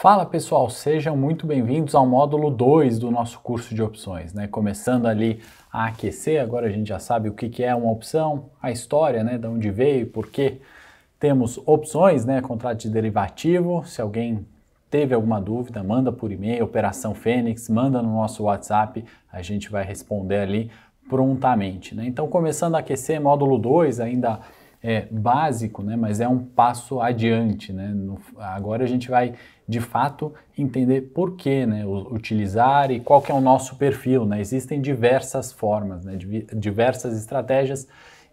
Fala pessoal, sejam muito bem-vindos ao módulo 2 do nosso curso de opções, né? Começando ali a aquecer, agora a gente já sabe o que é uma opção, a história, né? De onde veio, por quê. Temos opções, né? Contrato de derivativo, se alguém teve alguma dúvida, manda por e-mail, Operação Fênix, manda no nosso WhatsApp, a gente vai responder ali prontamente, né? Então, começando a aquecer, módulo 2 ainda é básico, né? Mas é um passo adiante, né? Agora a gente vai de fato entender por que, né, utilizar e qual que é o nosso perfil, né? Existem diversas formas, né, diversas estratégias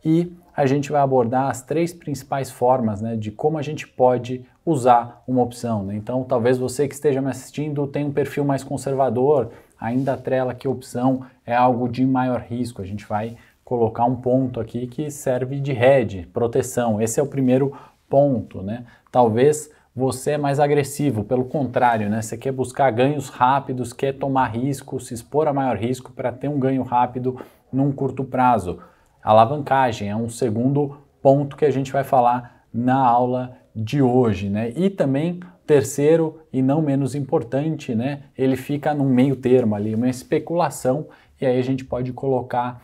e a gente vai abordar as três principais formas, né, de como a gente pode usar uma opção, né? Então, talvez você que esteja me assistindo tenha um perfil mais conservador, ainda atrela que a opção é algo de maior risco. A gente vai colocar um ponto aqui que serve de hedge, proteção. Esse é o primeiro ponto, né? Talvez você é mais agressivo, pelo contrário, né? Você quer buscar ganhos rápidos, quer tomar risco, se expor a maior risco para ter um ganho rápido num curto prazo. Alavancagem é um segundo ponto que a gente vai falar na aula de hoje, né? E também, terceiro e não menos importante, né? Ele fica num meio termo ali, uma especulação, e aí a gente pode colocar,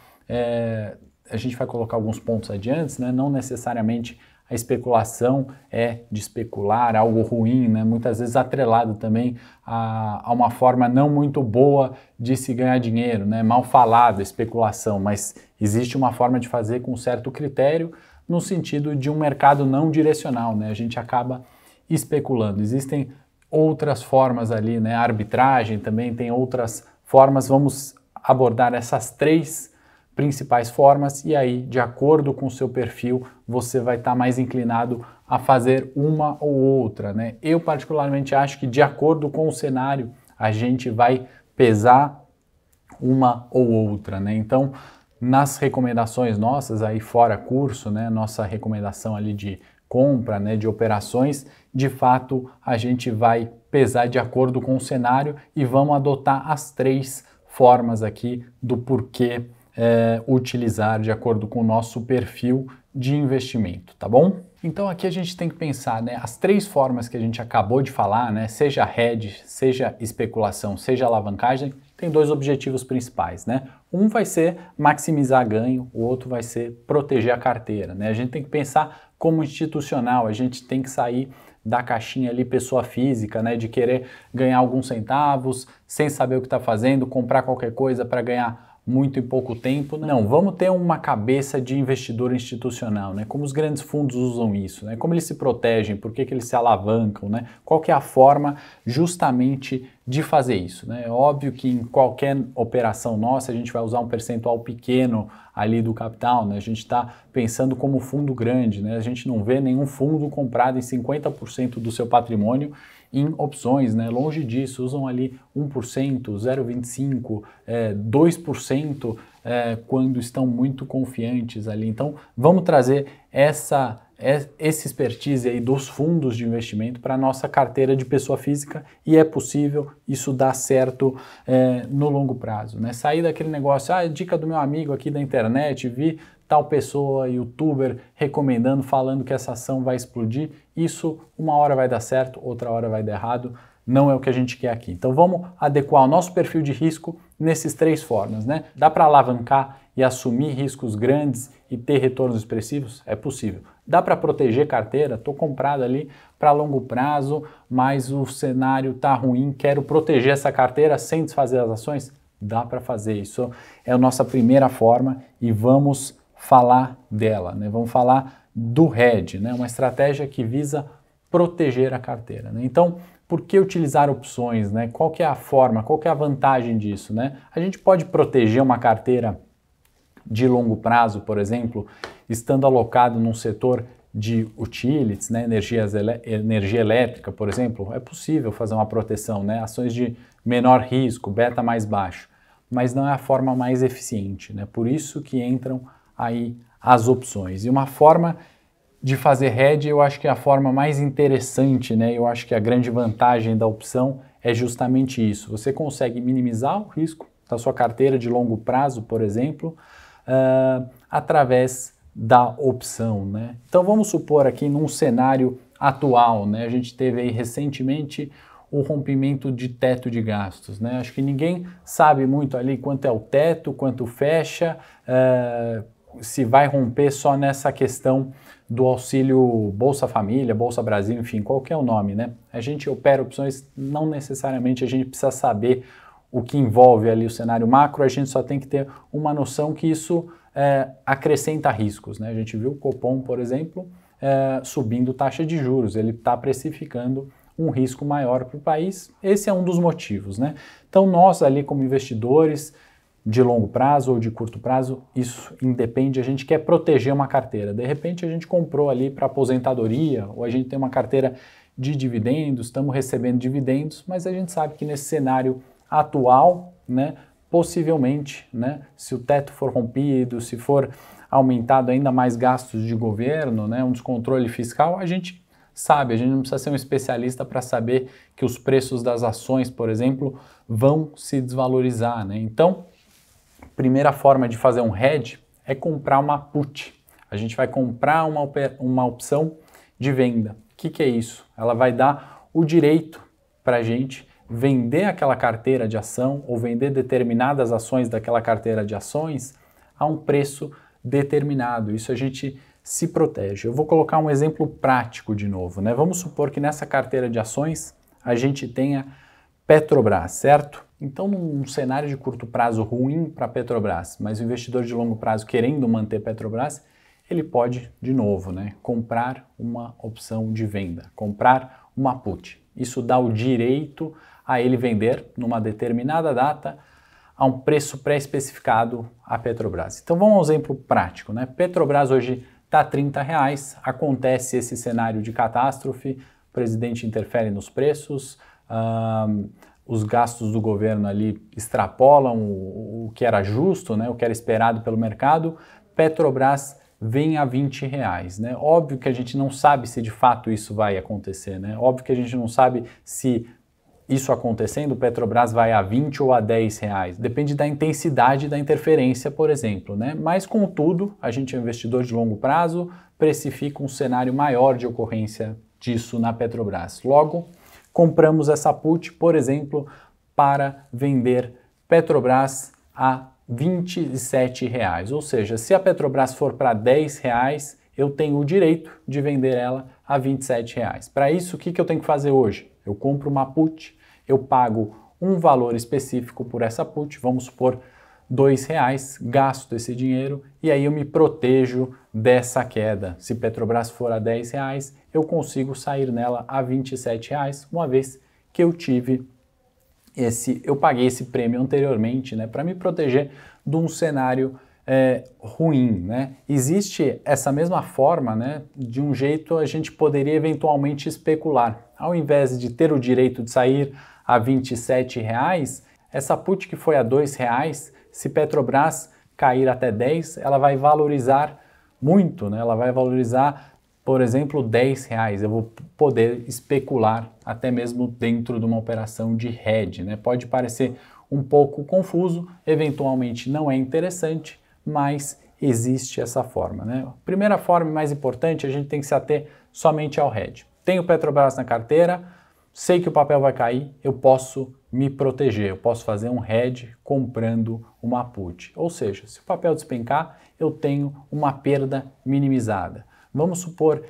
a gente vai colocar alguns pontos adiante, né? Não necessariamente a especulação é de especular, algo ruim, né? Muitas vezes atrelado também a uma forma não muito boa de se ganhar dinheiro, né? Mal falado, especulação, mas existe uma forma de fazer com certo critério no sentido de um mercado não direcional, né? A gente acaba especulando. Existem outras formas ali, né? A arbitragem também tem outras formas. Vamos abordar essas três principais formas e aí, de acordo com o seu perfil, você vai estar mais inclinado a fazer uma ou outra, né? Eu particularmente acho que de acordo com o cenário, a gente vai pesar uma ou outra, né? Então, nas recomendações nossas aí fora curso, né, nossa recomendação ali de compra, né, de operações, de fato, a gente vai pesar de acordo com o cenário e vamos adotar as três formas aqui do porquê utilizar de acordo com o nosso perfil de investimento, tá bom? Então aqui a gente tem que pensar, né, as três formas que a gente acabou de falar, né, seja hedge, seja especulação, seja alavancagem, tem dois objetivos principais, né? Um vai ser maximizar ganho, o outro vai ser proteger a carteira, né? A gente tem que pensar como institucional, a gente tem que sair da caixinha ali pessoa física, né, de querer ganhar alguns centavos, sem saber o que está fazendo, comprar qualquer coisa para ganhar muito em pouco tempo. Não, vamos ter uma cabeça de investidor institucional, né? Como os grandes fundos usam isso, né? Como eles se protegem, por que eles se alavancam, né? Qual que é a forma justamente de fazer isso, né? É óbvio que em qualquer operação nossa a gente vai usar um percentual pequeno ali do capital, né? A gente está pensando como fundo grande, né? A gente não vê nenhum fundo comprado em 50% do seu patrimônio em opções, né? Longe disso, usam ali 1%, 0,25%, 2% quando estão muito confiantes ali. Então, vamos trazer essa expertise aí dos fundos de investimento para a nossa carteira de pessoa física e é possível, isso dá certo no longo prazo, né? Sair daquele negócio, dica do meu amigo aqui da internet, vi tal pessoa, youtuber, recomendando, falando que essa ação vai explodir, isso uma hora vai dar certo, outra hora vai dar errado, não é o que a gente quer aqui. Então vamos adequar o nosso perfil de risco nesses três formas, né? Dá para alavancar e assumir riscos grandes e ter retornos expressivos? É possível. Dá para proteger carteira? Estou comprado ali para longo prazo, mas o cenário está ruim, quero proteger essa carteira sem desfazer as ações? Dá para fazer. Isso é a nossa primeira forma e vamos falar dela, né? Vamos falar do hedge, né? Uma estratégia que visa proteger a carteira, né? Então, por que utilizar opções, né? Qual que é a forma, qual que é a vantagem disso, né? A gente pode proteger uma carteira de longo prazo, por exemplo, estando alocado num setor de utilities, né? Energia elétrica, por exemplo, é possível fazer uma proteção, né? Ações de menor risco, beta mais baixo, mas não é a forma mais eficiente, né? Por isso que entram aí as opções. E uma forma de fazer hedge, eu acho que é a forma mais interessante, né? Eu acho que a grande vantagem da opção é justamente isso. Você consegue minimizar o risco da sua carteira de longo prazo, por exemplo, através da opção, né? Então vamos supor aqui num cenário atual, né? A gente teve aí recentemente o rompimento de teto de gastos, né? Acho que ninguém sabe muito ali quanto é o teto, quanto fecha, se vai romper só nessa questão do auxílio Bolsa Família, Bolsa Brasil, enfim, qual que é o nome, né? A gente opera opções, não necessariamente a gente precisa saber o que envolve ali o cenário macro, a gente só tem que ter uma noção que isso acrescenta riscos, né? A gente viu o Copom, por exemplo, subindo taxa de juros, ele está precificando um risco maior para o país, esse é um dos motivos, né? Então nós ali como investidores de longo prazo ou de curto prazo, isso independe, a gente quer proteger uma carteira, de repente a gente comprou ali para aposentadoria ou a gente tem uma carteira de dividendos, estamos recebendo dividendos, mas a gente sabe que nesse cenário atual, né, possivelmente, né, se o teto for rompido, se for aumentado ainda mais gastos de governo, né, um descontrole fiscal, a gente sabe, a gente não precisa ser um especialista para saber que os preços das ações, por exemplo, vão se desvalorizar, né? Então, primeira forma de fazer um hedge é comprar uma put. A gente vai comprar uma opção de venda. O que é isso? Ela vai dar o direito para a gente vender aquela carteira de ação ou vender determinadas ações daquela carteira de ações a um preço determinado. Isso a gente se protege. Eu vou colocar um exemplo prático de novo, né? Vamos supor que nessa carteira de ações a gente tenha Petrobras, certo? Então, num cenário de curto prazo ruim para Petrobras, mas o investidor de longo prazo querendo manter Petrobras, ele pode, de novo, né, comprar uma opção de venda, comprar uma put. Isso dá o direito a ele vender numa determinada data a um preço pré-especificado a Petrobras. Então, vamos ao exemplo prático, né? Petrobras hoje está a R$30, acontece esse cenário de catástrofe, o presidente interfere nos preços, os gastos do governo ali extrapolam o que era justo, né, o que era esperado pelo mercado, Petrobras vem a R$20, né? Óbvio que a gente não sabe se de fato isso vai acontecer, né? Óbvio que a gente não sabe se isso acontecendo, Petrobras vai a 20 ou a 10 reais. Depende da intensidade da interferência, por exemplo, né? Mas, contudo, a gente é um investidor de longo prazo, precifica um cenário maior de ocorrência disso na Petrobras. Logo, compramos essa put, por exemplo, para vender Petrobras a 27 reais. Ou seja, se a Petrobras for para 10 reais, eu tenho o direito de vender ela a 27 reais. Para isso, o que eu tenho que fazer hoje? Eu compro uma put, eu pago um valor específico por essa put, vamos supor R$2, gasto esse dinheiro e aí eu me protejo dessa queda. Se Petrobras for a 10 reais, eu consigo sair nela a 27 reais, uma vez que eu paguei esse prêmio anteriormente, né, para me proteger de um cenário ruim, né? Existe essa mesma forma, né? De um jeito a gente poderia eventualmente especular. Ao invés de ter o direito de sair a 27 reais, essa put que foi a 2 reais, se Petrobras cair até 10, ela vai valorizar muito, né? Ela vai valorizar, por exemplo, 10 reais. Eu vou poder especular até mesmo dentro de uma operação de hedge, né? Pode parecer um pouco confuso, eventualmente não é interessante, mas existe essa forma, né? Primeira forma e mais importante, a gente tem que se ater somente ao hedge. Tenho Petrobras na carteira, sei que o papel vai cair, eu posso me proteger, eu posso fazer um hedge comprando uma put. Ou seja, se o papel despencar, eu tenho uma perda minimizada. Vamos supor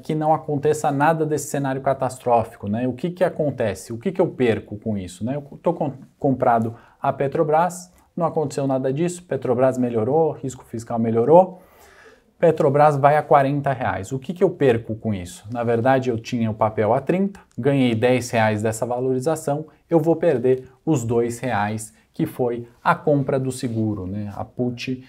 que não aconteça nada desse cenário catastrófico, né? O que acontece? O que eu perco com isso, né? Eu estou comprado a Petrobras, não aconteceu nada disso, Petrobras melhorou, risco fiscal melhorou, Petrobras vai a 40 reais. O que eu perco com isso? Na verdade, eu tinha o papel a 30, ganhei 10 reais dessa valorização, eu vou perder os 2 reais que foi a compra do seguro, né? A put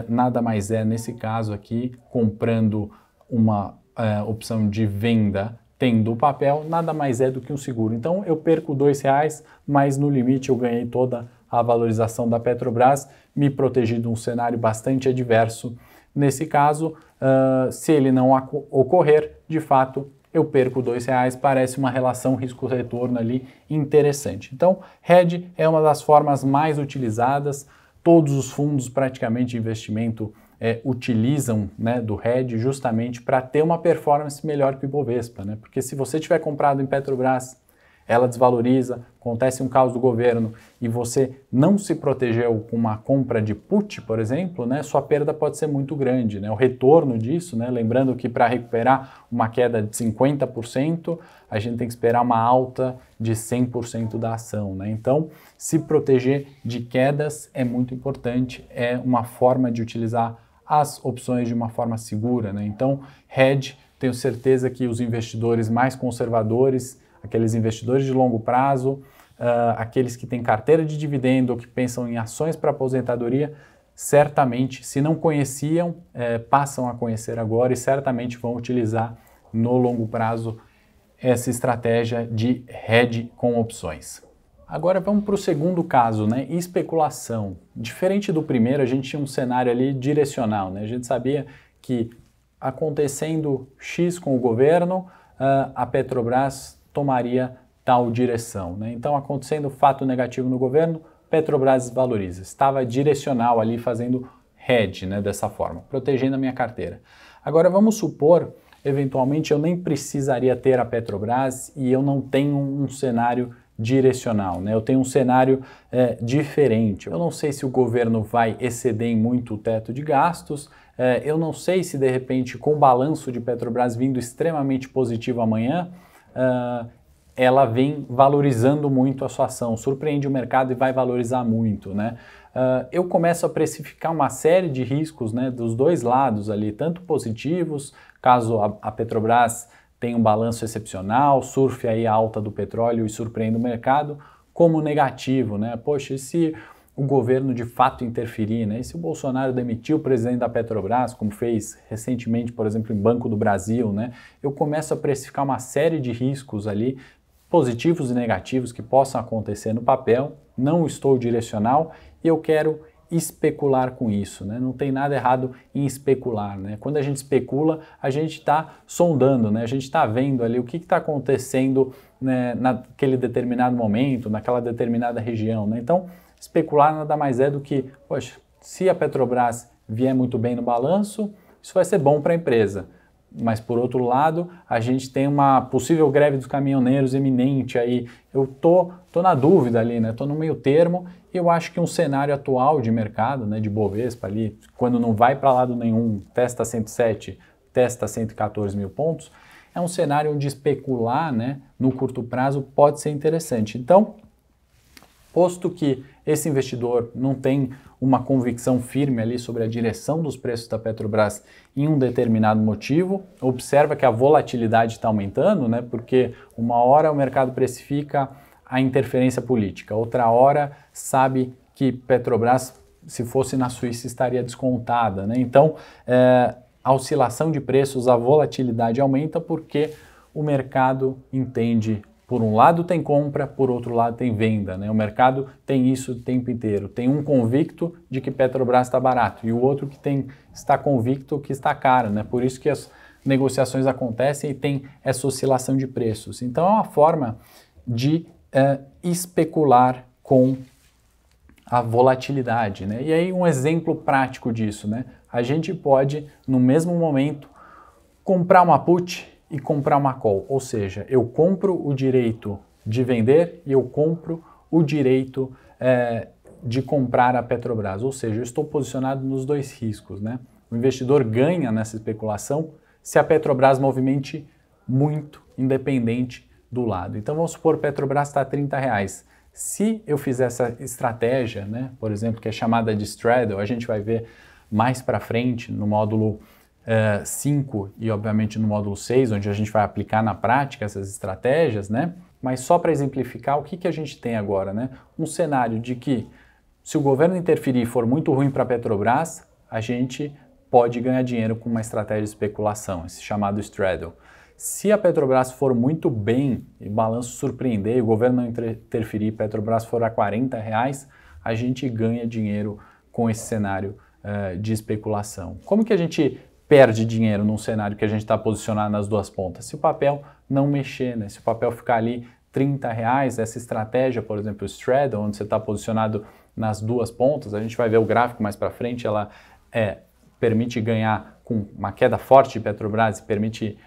nada mais é, nesse caso aqui, comprando uma opção de venda tendo o papel, nada mais é do que um seguro. Então eu perco 2 reais, mas no limite eu ganhei toda a valorização da Petrobras, me protegi de um cenário bastante adverso. Nesse caso, se ele não ocorrer, de fato, eu perco 2 reais, parece uma relação risco-retorno ali interessante. Então, hedge é uma das formas mais utilizadas, todos os fundos praticamente de investimento utilizam, né, do hedge justamente para ter uma performance melhor que o Ibovespa, né? Porque se você tiver comprado em Petrobras ela desvaloriza, acontece um caos do governo e você não se protegeu com uma compra de put, por exemplo, né, sua perda pode ser muito grande, né? O retorno disso, né, lembrando que para recuperar uma queda de 50%, a gente tem que esperar uma alta de 100% da ação, né? Então, se proteger de quedas é muito importante, é uma forma de utilizar as opções de uma forma segura, né? Então, hedge, tenho certeza que os investidores mais conservadores, aqueles investidores de longo prazo, aqueles que têm carteira de dividendo ou que pensam em ações para aposentadoria, certamente, se não conheciam, passam a conhecer agora e certamente vão utilizar no longo prazo essa estratégia de hedge com opções. Agora vamos para o segundo caso, né? Especulação. Diferente do primeiro, a gente tinha um cenário ali direcional, né? A gente sabia que acontecendo X com o governo, a Petrobras tomaria tal direção, né? Então, acontecendo fato negativo no governo, Petrobras desvaloriza. Estava direcional ali fazendo hedge, né, dessa forma, protegendo a minha carteira. Agora, vamos supor, eventualmente, eu nem precisaria ter a Petrobras e eu não tenho um cenário direcional, né? Eu tenho um cenário diferente. Eu não sei se o governo vai exceder em muito o teto de gastos, eu não sei se de repente com o balanço de Petrobras vindo extremamente positivo amanhã, ela vem valorizando muito a sua ação, surpreende o mercado e vai valorizar muito, né? Eu começo a precificar uma série de riscos, né, dos dois lados ali, tanto positivos, caso a Petrobras tenha um balanço excepcional, surfe aí a alta do petróleo e surpreenda o mercado, como negativo, né? Poxa, e se o governo de fato interferir, né? E se o Bolsonaro demitiu o presidente da Petrobras, como fez recentemente, por exemplo, em Banco do Brasil, né? Eu começo a precificar uma série de riscos ali, positivos e negativos que possam acontecer no papel, não estou direcional e eu quero especular com isso, né? Não tem nada errado em especular, né? Quando a gente especula, a gente está sondando, né? A gente está vendo ali o que está acontecendo, né, naquele determinado momento, naquela determinada região, né? Então, especular nada mais é do que, poxa, se a Petrobras vier muito bem no balanço, isso vai ser bom para a empresa. Mas, por outro lado, a gente tem uma possível greve dos caminhoneiros iminente aí. Eu tô na dúvida ali, né? Tô no meio termo e eu acho que um cenário atual de mercado, né, de Bovespa ali, quando não vai para lado nenhum, testa 107, testa 114 mil pontos, é um cenário onde especular, né, no curto prazo pode ser interessante. Então, posto que esse investidor não tem uma convicção firme ali sobre a direção dos preços da Petrobras em um determinado motivo, observa que a volatilidade está aumentando, né? Porque uma hora o mercado precifica a interferência política, outra hora sabe que Petrobras, se fosse na Suíça, estaria descontada, né? Então, a oscilação de preços, a volatilidade aumenta porque o mercado entende. Por um lado tem compra, por outro lado tem venda, né? O mercado tem isso o tempo inteiro. Tem um convicto de que Petrobras está barato e o outro que está convicto que está caro, né? Por isso que as negociações acontecem e tem essa oscilação de preços. Então é uma forma de especular com a volatilidade, né? E aí um exemplo prático disso, né? A gente pode, no mesmo momento, comprar uma put e comprar uma call, ou seja, eu compro o direito de vender e eu compro o direito de comprar a Petrobras, ou seja, eu estou posicionado nos dois riscos, né? O investidor ganha nessa especulação se a Petrobras movimente muito, independente do lado. Então vamos supor que a Petrobras está a R$30. Se eu fizer essa estratégia, né, por exemplo, que é chamada de straddle, a gente vai ver mais para frente no módulo 5 e obviamente no módulo 6, onde a gente vai aplicar na prática essas estratégias, né? Mas só para exemplificar, o que a gente tem agora, né? Um cenário de que se o governo interferir e for muito ruim para a Petrobras, a gente pode ganhar dinheiro com uma estratégia de especulação, esse chamado straddle. Se a Petrobras for muito bem e o balanço surpreender, e o governo não interferir, a Petrobras for a R$40, a gente ganha dinheiro com esse cenário de especulação. Como que a gente perde dinheiro num cenário que a gente está posicionado nas duas pontas? Se o papel não mexer, né? Se o papel ficar ali R$30, essa estratégia, por exemplo, o straddle, onde você está posicionado nas duas pontas, a gente vai ver o gráfico mais para frente, ela permite ganhar com uma queda forte de Petrobras e permite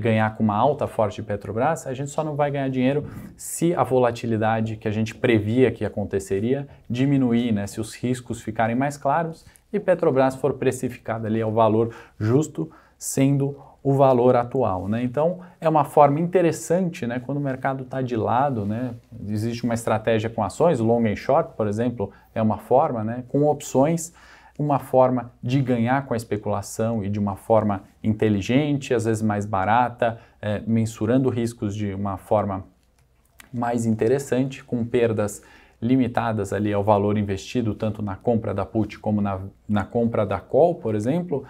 ganhar com uma alta forte de Petrobras, a gente só não vai ganhar dinheiro se a volatilidade que a gente previa que aconteceria diminuir, né? Se os riscos ficarem mais claros e Petrobras for precificada ali ao valor justo, sendo o valor atual, né? Então é uma forma interessante, né? Quando o mercado está de lado, né? Existe uma estratégia com ações, long and short, por exemplo, é uma forma, né? Com opções, uma forma de ganhar com a especulação e de uma forma inteligente, às vezes mais barata, mensurando riscos de uma forma mais interessante, com perdas limitadas ali ao valor investido, tanto na compra da put como na compra da call, por exemplo,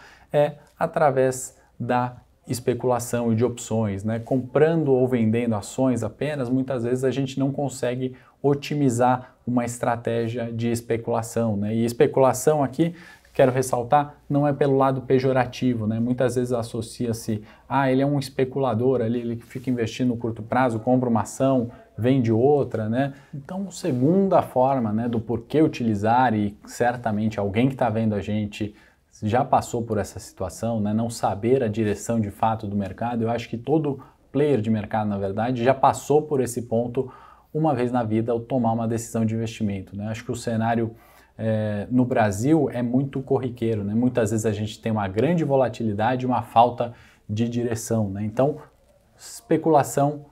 através da especulação e de opções, né? Comprando ou vendendo ações apenas, muitas vezes a gente não consegue otimizar uma estratégia de especulação, né? E especulação aqui, quero ressaltar, não é pelo lado pejorativo, né? Muitas vezes associa-se, ele é um especulador ali, ele fica investindo no curto prazo, compra uma ação, vende outra, né? Então, segunda forma, né, do porquê utilizar, e certamente alguém que está vendo a gente já passou por essa situação, né? Não saber a direção de fato do mercado. Eu acho que todo player de mercado, na verdade, já passou por esse ponto uma vez na vida ao tomar uma decisão de investimento, né? Acho que o cenário no Brasil é muito corriqueiro, né? Muitas vezes a gente tem uma grande volatilidade e uma falta de direção, né? Então, especulação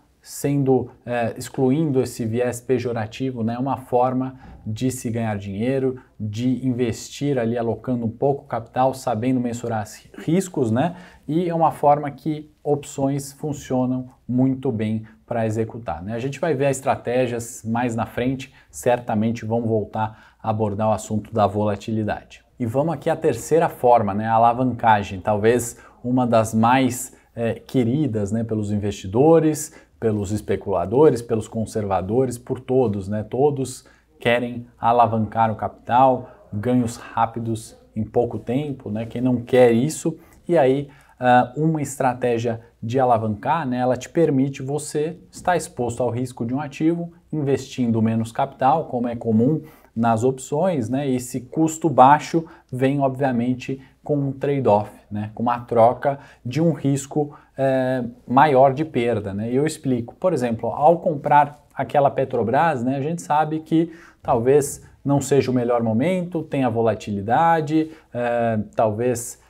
excluindo esse viés pejorativo, né, é uma forma de se ganhar dinheiro, de investir ali alocando um pouco capital, sabendo mensurar riscos, né, e é uma forma que opções funcionam muito bem para executar, né. A gente vai ver as estratégias mais na frente, certamente vão voltar a abordar o assunto da volatilidade. E vamos aqui à terceira forma, né, a alavancagem, talvez uma das mais queridas, né, pelos investidores, pelos especuladores, pelos conservadores, por todos, né? Todos querem alavancar o capital, ganhos rápidos em pouco tempo, né? Quem não quer isso? E aí, uma estratégia de alavancar, né? Ela te permite você estar exposto ao risco de um ativo, investindo menos capital, como é comum nas opções, né? E esse custo baixo vem, obviamente, com um trade-off, né? Com uma troca de um risco maior de perda, né? E eu explico. Por exemplo, ao comprar aquela Petrobras, né? A gente sabe que talvez não seja o melhor momento, tenha volatilidade, talvez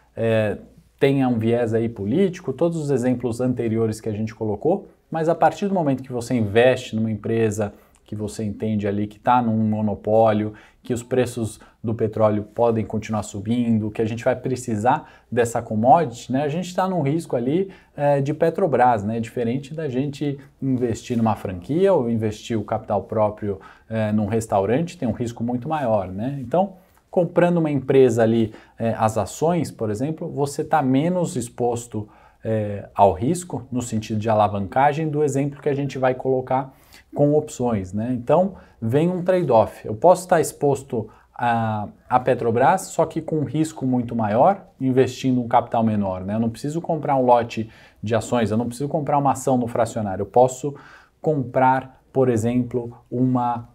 tenha um viés aí político, todos os exemplos anteriores que a gente colocou, mas a partir do momento que você investe numa empresa que você entende ali que está num monopólio, que os preços do petróleo podem continuar subindo, que a gente vai precisar dessa commodity, né? A gente está num risco ali de Petrobras, né? Diferente da gente investir numa franquia ou investir o capital próprio num restaurante, tem um risco muito maior, né? Então, comprando uma empresa ali, as ações, por exemplo, você está menos exposto ao risco, no sentido de alavancagem, do exemplo que a gente vai colocar com opções, né? Então, vem um trade-off. Eu posso estar exposto a Petrobras, só que com um risco muito maior, investindo um capital menor, né? Eu não preciso comprar um lote de ações, eu não preciso comprar uma ação no fracionário. Eu posso comprar, por exemplo, uma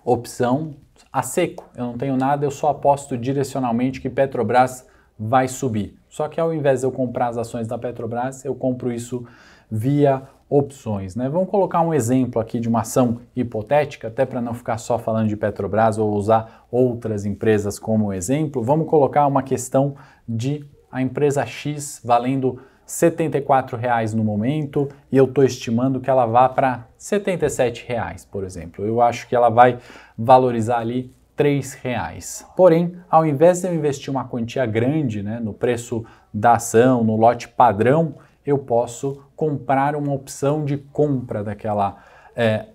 opção a seco. Eu não tenho nada, eu só aposto direcionalmente que Petrobras vai subir. Só que ao invés de eu comprar as ações da Petrobras, eu compro isso via opções, né? Vamos colocar um exemplo aqui de uma ação hipotética, até para não ficar só falando de Petrobras ou usar outras empresas como exemplo. Vamos colocar uma questão de a empresa X valendo R$ 74,00 no momento e eu estou estimando que ela vá para R$ 77,00, por exemplo. Eu acho que ela vai valorizar ali R$ 3,00. Porém, ao invés de eu investir uma quantia grande, né, no preço da ação, no lote padrão, eu posso comprar uma opção de compra daquela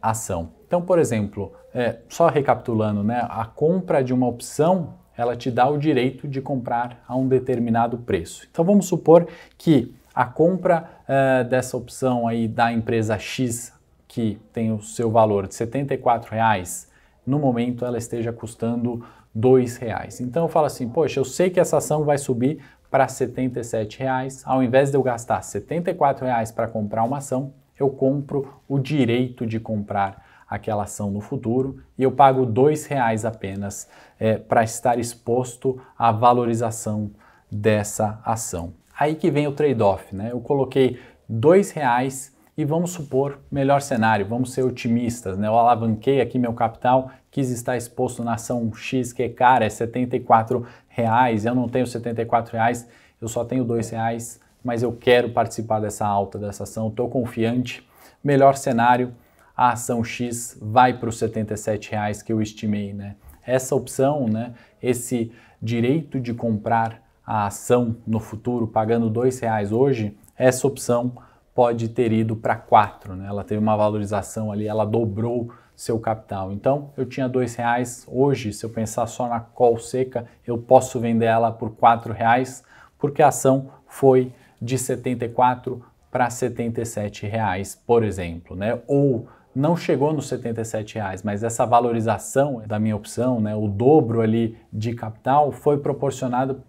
ação. Então, por exemplo, só recapitulando, né, a compra de uma opção, ela te dá o direito de comprar a um determinado preço. Então, vamos supor que a compra dessa opção aí da empresa X, que tem o seu valor de R$ 74,00, no momento ela esteja custando R$ 2,00. Então, eu falo assim, poxa, eu sei que essa ação vai subir para R$ 77,00, ao invés de eu gastar R$ 74,00 para comprar uma ação, eu compro o direito de comprar aquela ação no futuro e eu pago R$ 2,00 apenas para estar exposto à valorização dessa ação. Aí que vem o trade-off, né? Eu coloquei R$ 2 e vamos supor, melhor cenário, vamos ser otimistas, né? Eu alavanquei aqui meu capital, quis estar exposto na ação X, que cara, é R$ 74, eu não tenho R$ 74, eu só tenho R$ 2, mas eu quero participar dessa alta dessa ação, estou confiante. Melhor cenário, a ação X vai para os R$ 77 que eu estimei, né? Essa opção, né, esse direito de comprar a ação no futuro pagando R$ 2 hoje, essa opção pode ter ido para 4, né? Ela teve uma valorização ali, ela dobrou seu capital. Então, eu tinha R$ 2, hoje, se eu pensar só na call seca, eu posso vender ela por R$ 4, porque a ação foi de 74 para R$ 77, por exemplo, né? Ou não chegou nos R$ 77, mas essa valorização da minha opção, né, o dobro ali de capital, foi proporcionado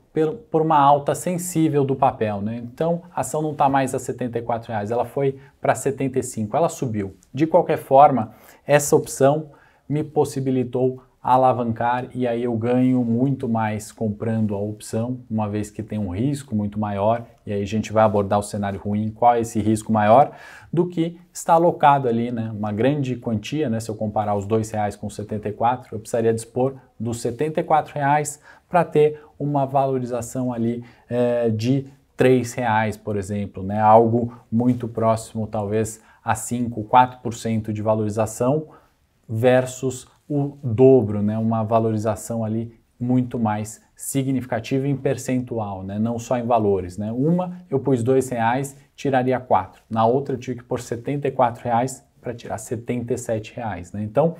por uma alta sensível do papel, né? Então a ação não está mais a R$ 74, ela foi para 75, ela subiu. De qualquer forma, essa opção me possibilitou alavancar e aí eu ganho muito mais comprando a opção, uma vez que tem um risco muito maior, e aí a gente vai abordar o cenário ruim, qual é esse risco maior, do que está alocado ali, né? Uma grande quantia, né? Se eu comparar os R$ 2 com 74, eu precisaria dispor dos R$ 74 para ter uma valorização ali de R$ 3, por exemplo, né? Algo muito próximo, talvez, a 5, 4% de valorização versus o dobro, né? Uma valorização ali muito mais significativa em percentual, né? Não só em valores, né? Uma eu pus R$ 2, tiraria 4. Na outra eu tive que pôr R$ 74 para tirar R$ 77, né? Então,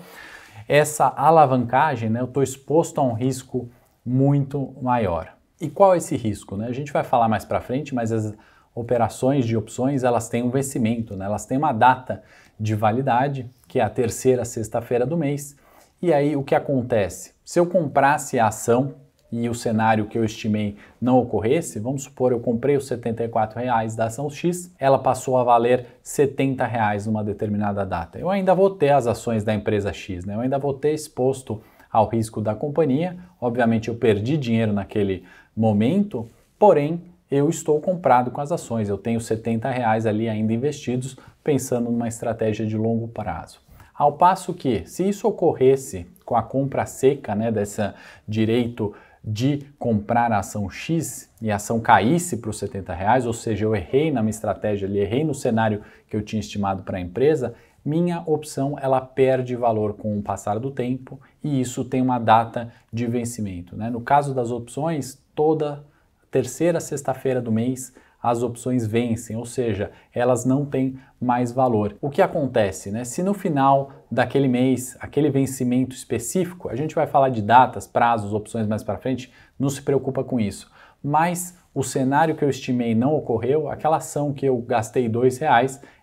essa alavancagem, né? Eu estou exposto a um risco muito maior. E qual é esse risco, né? A gente vai falar mais para frente, mas as operações de opções, elas têm um vencimento, né? Elas têm uma data de validade, que é a terceira sexta-feira do mês. E aí o que acontece? Se eu comprasse a ação e o cenário que eu estimei não ocorresse, vamos supor eu comprei os R$ 74 da ação X, ela passou a valer R$ 70 numa determinada data. Eu ainda vou ter as ações da empresa X, né? Eu ainda vou ter exposto ao risco da companhia. Obviamente eu perdi dinheiro naquele momento, porém eu estou comprado com as ações. Eu tenho R$ 70 ali ainda investidos, pensando numa estratégia de longo prazo. Ao passo que, se isso ocorresse com a compra seca, né, desse direito de comprar a ação X e a ação caísse para os R$ 70, ou seja, eu errei na minha estratégia ali, errei no cenário que eu tinha estimado para a empresa, minha opção ela perde valor com o passar do tempo e isso tem uma data de vencimento, né? No caso das opções, toda terceira sexta-feira do mês as opções vencem, ou seja, elas não têm mais valor. O que acontece, né? Se no final daquele mês, aquele vencimento específico, a gente vai falar de datas, prazos, opções mais para frente, não se preocupa com isso. Mas o cenário que eu estimei não ocorreu, aquela ação que eu gastei R$ 2,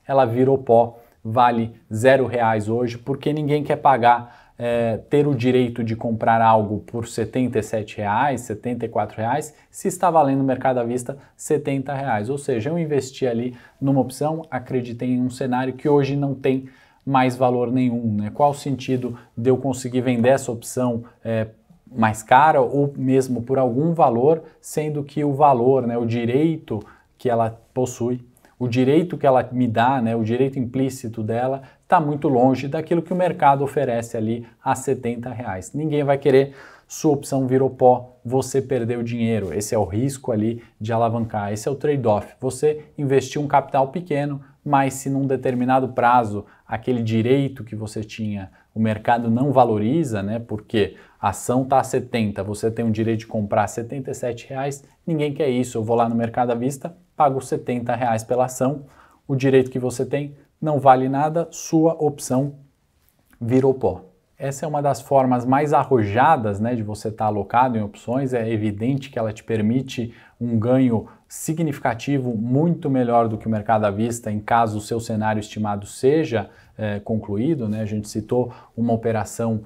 ela virou pó, vale R$ 0 hoje, porque ninguém quer pagar ter o direito de comprar algo por R$ 77, R$ 74, se está valendo no mercado à vista R$ 70. Ou seja, eu investi ali numa opção, acreditei em um cenário que hoje não tem mais valor nenhum, né? Qual o sentido de eu conseguir vender essa opção mais cara ou mesmo por algum valor, sendo que o valor, né, o direito que ela possui, o direito que ela me dá, né, o direito implícito dela, está muito longe daquilo que o mercado oferece ali a R$ 70. Ninguém vai querer, sua opção virou pó, você perdeu dinheiro. Esse é o risco ali de alavancar, esse é o trade-off. Você investiu um capital pequeno, mas se num determinado prazo aquele direito que você tinha, o mercado não valoriza, né, porque a ação está a 70, você tem o direito de comprar R$ 77, ninguém quer isso. Eu vou lá no mercado à vista, pago R$ 70 pela ação, o direito que você tem não vale nada, sua opção virou pó. Essa é uma das formas mais arrojadas, né, de você estar alocado em opções. É evidente que ela te permite um ganho significativo muito melhor do que o mercado à vista em caso o seu cenário estimado seja concluído, né? A gente citou uma operação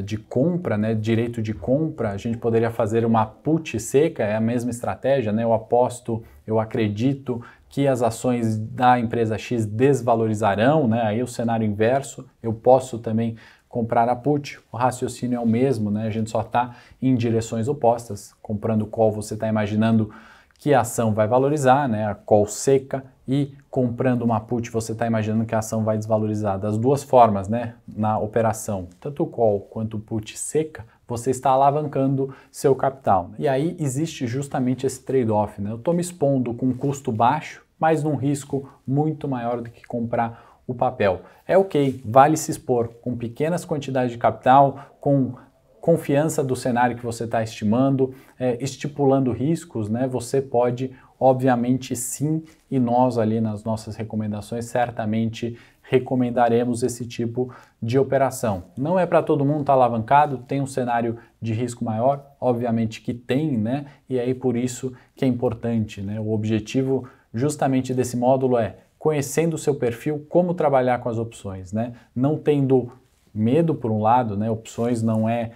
de compra, né, direito de compra. A gente poderia fazer uma put seca, é a mesma estratégia, né? Eu aposto, eu acredito que as ações da empresa X desvalorizarão, né? Aí o cenário inverso, eu posso também comprar a put, o raciocínio é o mesmo, né? A gente só está em direções opostas. Comprando call, você está imaginando que a ação vai valorizar, né? A call seca, e comprando uma put você está imaginando que a ação vai desvalorizar. Das duas formas, né, na operação, tanto call quanto put seca, você está alavancando seu capital. E aí existe justamente esse trade-off, né? Eu estou me expondo com um custo baixo, mas num risco muito maior do que comprar o papel. É ok, vale se expor com pequenas quantidades de capital, com confiança do cenário que você está estimando, estipulando riscos, né? Você pode, obviamente sim, e nós ali nas nossas recomendações certamente recomendaremos esse tipo de operação. Não é para todo mundo estar alavancado, tem um cenário de risco maior, obviamente que tem, né? E aí por isso que é importante, né? O objetivo justamente desse módulo é conhecendo o seu perfil, como trabalhar com as opções, né? Não tendo medo por um lado, né? Opções não é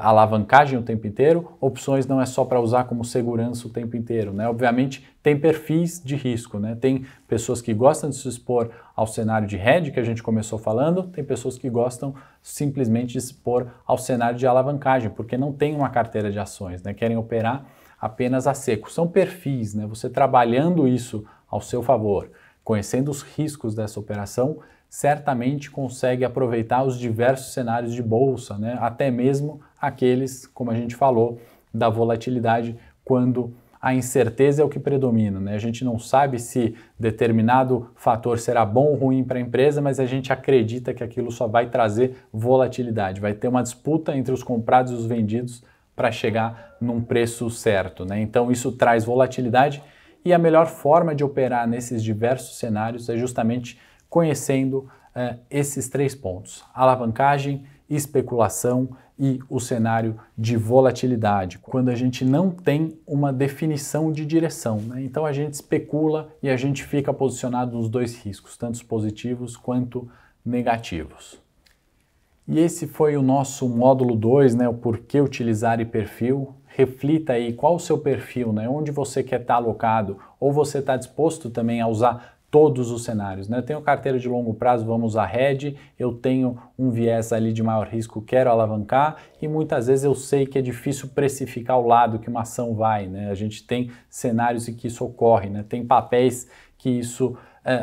alavancagem o tempo inteiro, opções não é só para usar como segurança o tempo inteiro, né? Obviamente tem perfis de risco, né? Tem pessoas que gostam de se expor ao cenário de hedge que a gente começou falando, tem pessoas que gostam simplesmente de se expor ao cenário de alavancagem, porque não tem uma carteira de ações, né? Querem operar apenas a seco. São perfis, né? Você trabalhando isso ao seu favor, conhecendo os riscos dessa operação, certamente consegue aproveitar os diversos cenários de bolsa, né? Até mesmo aqueles, como a gente falou, da volatilidade, quando a incerteza é o que predomina, né? A gente não sabe se determinado fator será bom ou ruim para a empresa, mas a gente acredita que aquilo só vai trazer volatilidade, vai ter uma disputa entre os comprados e os vendidos para chegar num preço certo, né? Então isso traz volatilidade e a melhor forma de operar nesses diversos cenários é justamente conhecendo esses três pontos: alavancagem, especulação e o cenário de volatilidade, quando a gente não tem uma definição de direção, né? Então a gente especula e a gente fica posicionado nos dois riscos, tanto os positivos quanto negativos. E esse foi o nosso módulo 2, né? O porquê utilizar e perfil. Reflita aí qual o seu perfil, né? Onde você quer estar alocado, ou você está disposto também a usar todos os cenários, né? Eu tenho carteira de longo prazo, vamos usar hedge, eu tenho um viés ali de maior risco, quero alavancar, e muitas vezes eu sei que é difícil precificar o lado que uma ação vai, né? A gente tem cenários em que isso ocorre, né? Tem papéis que isso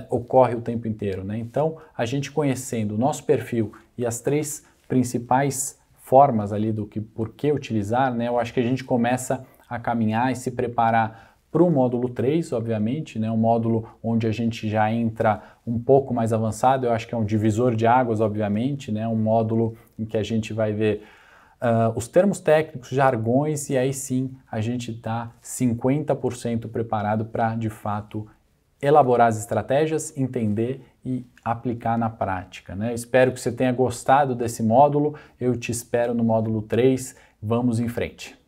ocorre o tempo inteiro, né? Então, a gente conhecendo o nosso perfil e as três principais formas ali do que por que utilizar, né? Eu acho que a gente começa a caminhar e se preparar para o módulo 3, obviamente, né, um módulo onde a gente já entra um pouco mais avançado. Eu acho que é um divisor de águas, obviamente, né, um módulo em que a gente vai ver os termos técnicos, jargões, e aí sim a gente está 50% preparado para, de fato, elaborar as estratégias, entender e aplicar na prática, né? Espero que você tenha gostado desse módulo, eu te espero no módulo 3, vamos em frente.